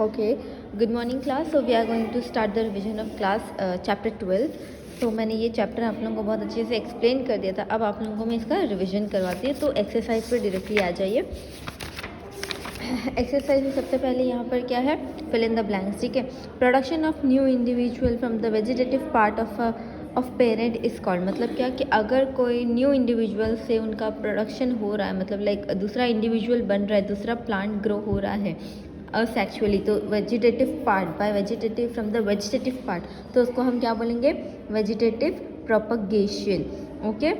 Okay, good morning class. So we are going to start the revision of class chapter 12. तो मैंने ये chapter आप लोगों को बहुत अच्छे से एक्सप्लेन कर दिया था. अब आप लोगों को मैं इसका रिवीजन करवाती है. तो एक्सरसाइज पर डायरेक्टली आ जाइए. एक्सरसाइज में सबसे पहले यहाँ पर क्या है, फिल इन द ब्लैंक्स. ठीक है. Production of new individual from the vegetative part of parent is called. मतलब क्या कि अगर कोई न्यू इंडिविजुअल से उनका प्रोडक्शन हो रहा है, मतलब लाइक दूसरा इंडिविजुअल बन रहा है, दूसरा प्लांट ग्रो हो रहा है असेक्सुअली, तो vegetative part, bye vegetative from the vegetative part, तो उसको हम क्या बोलेंगे, वेजिटेटिव प्रोपगेशन. ओके.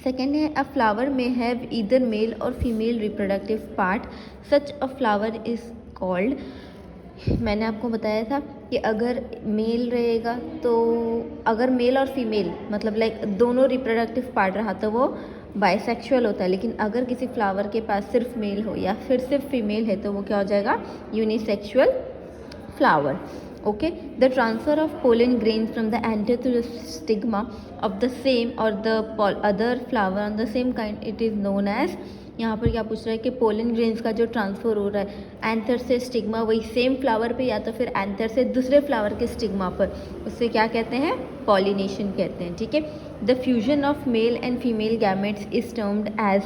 सेकेंड है, अ फ्लावर में हैव ईदर मेल और female reproductive part, such a flower is called. मैंने आपको बताया था कि अगर मेल रहेगा, तो अगर मेल और फीमेल मतलब लाइक दोनों रिप्रोडक्टिव पार्ट रहा तो वो बाइसेक्सुअल होता है. लेकिन अगर किसी फ्लावर के पास सिर्फ मेल हो या फिर सिर्फ फीमेल है तो वो क्या हो जाएगा, unisexual flower. Okay. The transfer of pollen grain from the anther to the stigma of the same और the other flower on the same kind, it is known as. यहाँ पर क्या पूछ रहा है कि पोलन ग्रेन्स का जो ट्रांसफ़र हो रहा है एंथर से स्टिग्मा, वही सेम फ्लावर पे या तो फिर एंथर से दूसरे फ्लावर के स्टिग्मा पर, उससे क्या कहते हैं, पॉलिनेशन कहते हैं. ठीक है. The fusion of male and female gametes is termed as.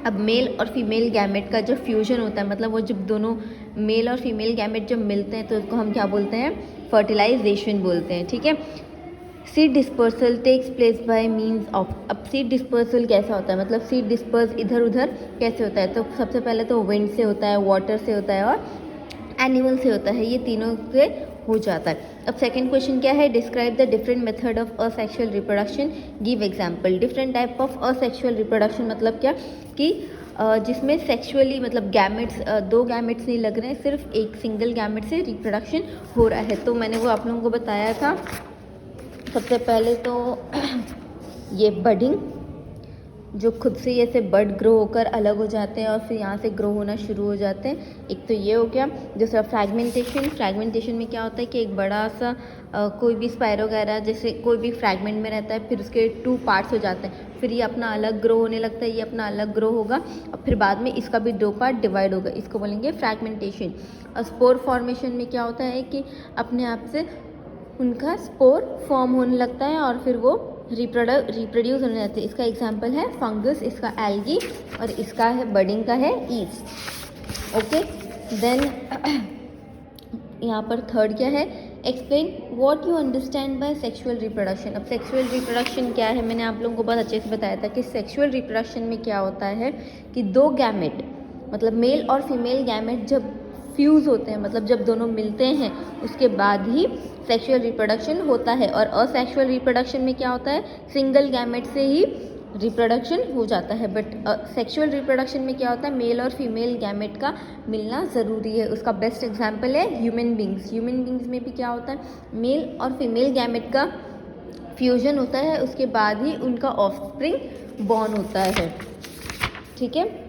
अब मेल और फीमेल गैमेट का जो फ्यूजन होता है, मतलब वो जब दोनों मेल और फीमेल गैमेट जब मिलते हैं तो उसको हम क्या बोलते हैं, फर्टिलाइजेशन बोलते हैं. ठीक है. Seed dispersal takes place by means of. अब सीड डिस्पर्सल कैसा होता है, मतलब सीड डिस्पर्स इधर उधर कैसे होता है, तो सबसे पहले तो विंड से होता है, वाटर से होता है और एनिमल से होता है. ये तीनों से हो जाता है. अब सेकंड क्वेश्चन क्या है, describe the different method of asexual reproduction, give example. Different type of asexual reproduction मतलब क्या कि जिसमें सेक्सुअली मतलब गैमेट्स, दो गैमेट्स नहीं लग रहे हैं, सिर्फ एक सिंगल गैमेट से रिप्रोडक्शन हो रहा है. तो मैंने वो आप लोगों को बताया था. सबसे पहले तो ये बडिंग, जो खुद से ऐसे बड ग्रो होकर अलग हो जाते हैं और फिर यहाँ से ग्रो होना शुरू हो जाते हैं. एक तो ये हो गया. दूसरा फ्रैगमेंटेशन. फ्रैगमेंटेशन में क्या होता है कि एक बड़ा सा कोई भी स्पाइरो वगैरह जैसे कोई भी फ्रैगमेंट में रहता है, फिर उसके 2 पार्ट्स हो जाते हैं, फिर ये अपना अलग ग्रो होने लगता है, ये अपना अलग ग्रो होगा और फिर बाद में इसका भी 2 पार्ट डिवाइड होगा. इसको बोलेंगे फ्रैगमेंटेशन. और स्पोर फॉर्मेशन में क्या होता है कि अपने आप से उनका स्पोर फॉर्म होने लगता है और फिर वो रिप्रोड्यूस होने लगते हैं. इसका एग्जांपल है फंगस, इसका एल्गी और इसका है बडिंग का है ईस्ट. ओके. देन यहाँ पर थर्ड क्या है, explain what you understand by sexual reproduction. अब सेक्सुअल रिप्रोडक्शन क्या है, मैंने आप लोगों को बहुत अच्छे से बताया था कि सेक्सुअल रिप्रोडक्शन में क्या होता है कि दो गैमेट मतलब मेल और फीमेल गैमेट जब फ्यूज़ होते हैं, मतलब जब दोनों मिलते हैं उसके बाद ही सेक्सुअल रिप्रोडक्शन होता है. और असेक्सुअल रिप्रोडक्शन में क्या होता है, सिंगल गैमेट से ही रिप्रोडक्शन हो जाता है. बट सेक्सुअल रिप्रोडक्शन में क्या होता है, मेल और फीमेल गैमेट का मिलना ज़रूरी है. उसका बेस्ट एग्जांपल है ह्यूमन बींग्स. ह्यूमन बींग्स में भी क्या होता है, मेल और फीमेल गैमेट का फ्यूजन होता है, उसके बाद ही उनका ऑफस्प्रिंग बॉर्न होता है. ठीक है.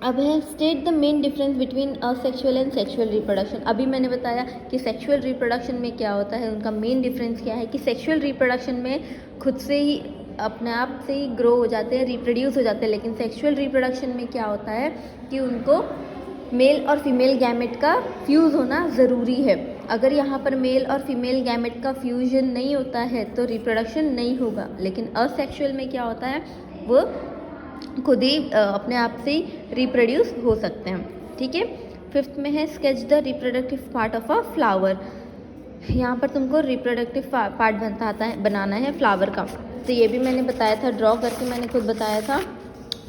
अब है state the main difference between asexual and sexual reproduction. अभी मैंने बताया कि सेक्सुअल रिप्रोडक्शन में क्या होता है, उनका मेन डिफरेंस क्या है कि सेक्सुअल रिप्रोडक्शन में खुद से ही अपने आप से ही ग्रो हो जाते हैं, रिप्रोड्यूस हो जाते हैं. लेकिन सेक्सुअल रिप्रोडक्शन में क्या होता है कि उनको मेल और फीमेल गैमेट का फ्यूज़ होना ज़रूरी है. अगर यहाँ पर मेल और फीमेल गैमेट का फ्यूजन नहीं होता है तो रिप्रोडक्शन नहीं होगा. लेकिन असेक्सुअल में क्या होता है, वो खुद ही अपने आप से ही रिप्रोड्यूस हो सकते हैं. ठीक है. फिफ्थ में है sketch the reproductive part of a flower. यहाँ पर तुमको रिप्रोडक्टिव पार्ट बनाना है फ्लावर का. तो ये भी मैंने बताया था, ड्रॉ करके मैंने खुद बताया था.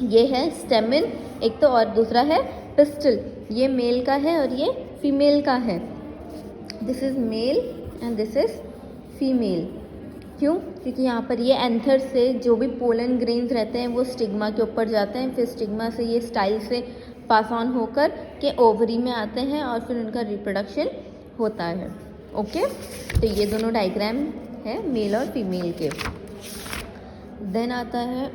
ये है स्टेमन एक तो, और दूसरा है पिस्टल. ये मेल का है और ये फीमेल का है. This is male and this is female. क्यों, क्योंकि यहाँ पर ये एंथर से जो भी पोलन ग्रेन्स रहते हैं वो स्टिग्मा के ऊपर जाते हैं, फिर स्टिग्मा से ये स्टाइल से पास ऑन होकर के ओवरी में आते हैं और फिर उनका रिप्रोडक्शन होता है. ओके. तो ये दोनों डायग्राम है मेल और फीमेल के. देन आता है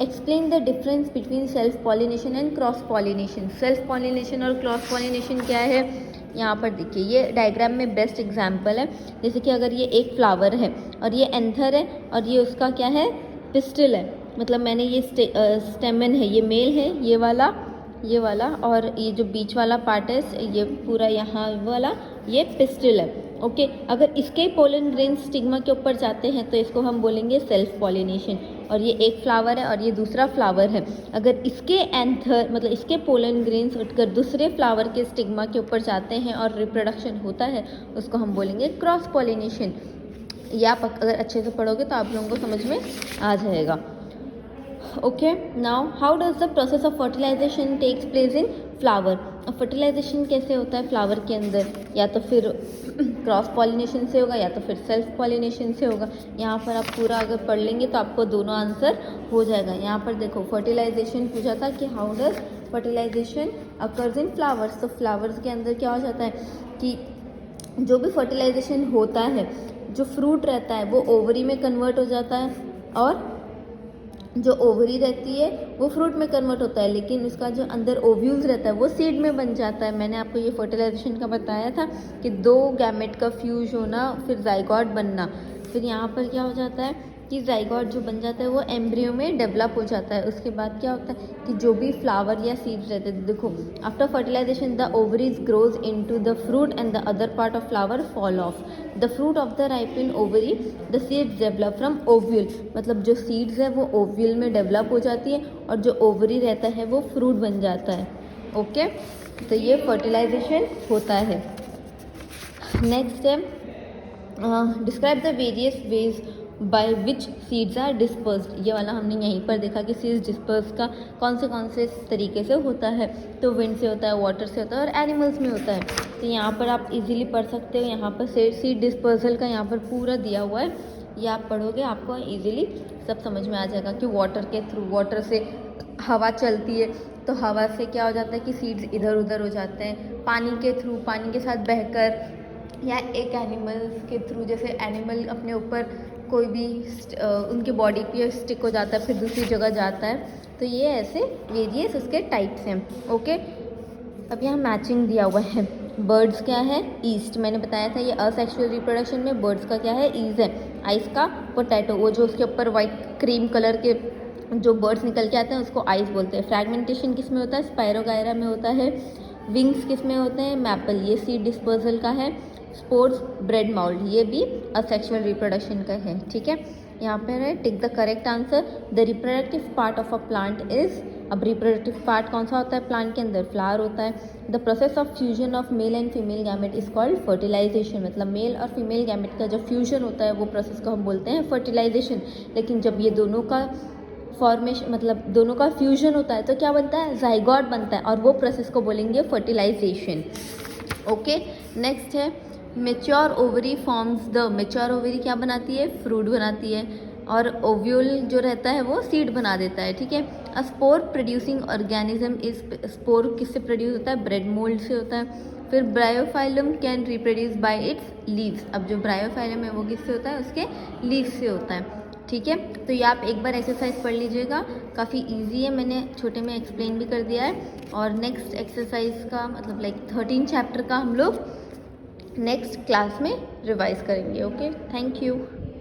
explain the difference between self pollination and cross pollination. Self pollination और क्रॉस पॉलिनेशन क्या है, यहाँ पर देखिए ये डायग्राम में बेस्ट एग्जांपल है. जैसे कि अगर ये एक फ्लावर है और ये एंथर है और ये उसका क्या है, पिस्टल है. मतलब मैंने ये स्टेमन है, ये मेल है, ये वाला ये वाला, और ये जो बीच वाला पार्ट है ये पूरा यहाँ वाला ये पिस्टिल है। ओके, अगर इसके पोलन ग्रेन स्टिग्मा के ऊपर जाते हैं तो इसको हम बोलेंगे सेल्फ पॉलिनेशन, और ये एक फ्लावर है और ये दूसरा फ्लावर है। अगर इसके एंथर मतलब इसके पोलन ग्रेन्स उठकर दूसरे फ्लावर के स्टिग्मा के ऊपर जाते हैं और रिप्रोडक्शन होता है, उसको हम बोलेंगे क्रॉस पॉलिनेशन। ये आप अगर अच्छे से पढ़ोगे तो आप लोगों को समझ में आ जाएगा। Okay, now how does the process of fertilisation takes place in flower. अब फर्टिलाइजेशन कैसे होता है फ्लावर के अंदर, या तो फिर क्रॉस पॉलिनेशन से होगा या तो फिर सेल्फ पॉलिनेशन से होगा। यहाँ पर आप पूरा अगर पढ़ लेंगे तो आपको दोनों आंसर हो जाएगा। यहाँ पर देखो फर्टिलाइजेशन पूछा था कि how does fertilisation occurs in flowers. तो फ्लावर्स के अंदर क्या हो जाता है कि जो भी फर्टिलाइजेशन होता है, जो फ्रूट रहता है वो ओवरी में कन्वर्ट हो जाता है, और जो ओवरी रहती है वो फ्रूट में कन्वर्ट होता है, लेकिन उसका जो अंदर ओव्यूल्स रहता है वो सीड में बन जाता है। मैंने आपको ये फर्टिलाइजेशन का बताया था कि 2 गैमेट का फ्यूज होना, फिर जाइगोट बनना, फिर यहाँ पर क्या हो जाता है कि जाइगोट जो बन जाता है वो एम्ब्रियो में डेवलप हो जाता है। उसके बाद क्या होता है कि जो भी फ्लावर या सीड्स रहते हैं, देखो after fertilisation the ovaries grows into the fruit and the other part of flower fall off the fruit of the ripen ovary the seeds develop from ovule. मतलब जो सीड्स है वो ओव्यूल में develop हो जाती है और जो ओवरी रहता है वो फ्रूट बन जाता है। ओके, तो ये फर्टिलाइजेशन होता है। नेक्स्ट है describe the various ways by which seeds are dispersed. ये वाला हमने यहीं पर देखा कि सीड्स डिस्पर्स का कौन से तरीके से होता है। तो विंड से होता है, वाटर से होता है और एनिमल्स में होता है। तो यहाँ पर आप इजीली पढ़ सकते हो। यहाँ पर सीड डिस्पर्सल का यहाँ पर पूरा दिया हुआ है, ये आप पढ़ोगे आपको इजीली सब समझ में आ जाएगा कि वाटर के थ्रू, वाटर से हवा चलती है तो हवा से क्या हो जाता है कि सीड्स इधर उधर हो जाते हैं। पानी के थ्रू, पानी के साथ बहकर, या एक एनिमल्स के थ्रू, जैसे एनिमल अपने ऊपर कोई भी उनकी बॉडी पे स्टिक हो जाता है फिर दूसरी जगह जाता है। तो ये ऐसे वेरियस उसके टाइप्स हैं। ओके, अब यहाँ मैचिंग दिया हुआ है। बर्ड्स क्या है, ईस्ट। मैंने बताया था ये असेक्सुअल रिप्रोडक्शन में बर्ड्स का क्या है, ईज है। आइस का पोटैटो, वो जो उसके ऊपर वाइट क्रीम कलर के जो बर्ड्स निकल के आते हैं उसको आइस बोलते हैं। फ्रैगमेंटेशन किस में होता है, स्पायरोगायरा में होता है। विंग्स किस में होते हैं, मैपल, ये सीड डिस्पर्सल का है। स्पोर्स ब्रेड माउल्ड, ये भी असेक्सुअल रिप्रोडक्शन का है। ठीक है, यहाँ पर है tick the correct answer. The reproductive part of a plant is, अब रिप्रोडक्टिव पार्ट कौन सा होता है प्लांट के अंदर, फ्लावर होता है। The process of fusion of male and female gamete is called fertilisation. मतलब मेल और फीमेल गैमेट का जो फ्यूजन होता है वो प्रोसेस को हम बोलते हैं फर्टिलाइजेशन। लेकिन जब ये दोनों का फॉर्मेशन मतलब दोनों का फ्यूजन होता है तो क्या बनता है, जाइगोट बनता है, और वो प्रोसेस को बोलेंगे फर्टिलाइजेशन। ओके, नेक्स्ट है mature ovary forms the, mature ovary क्या बनाती है, फ्रूट बनाती है, और ओव्यूल जो रहता है वो सीड बना देता है। ठीक है, अ spore producing organism is, spore किससे प्रोड्यूस होता है, ब्रेड मोल्ड से होता है। फिर Bryophyllum can reproduce by it's leaves. अब जो ब्रायोफाइलम है वो किससे होता है, उसके लीव्स से होता है। ठीक है, तो ये आप एक बार एक्सरसाइज पढ़ लीजिएगा, काफ़ी इजी है, मैंने छोटे में एक्सप्लेन भी कर दिया है। और नेक्स्ट एक्सरसाइज का मतलब लाइक 13 चैप्टर का हम लोग नेक्स्ट क्लास में रिवाइज करेंगे। Okay, thank you.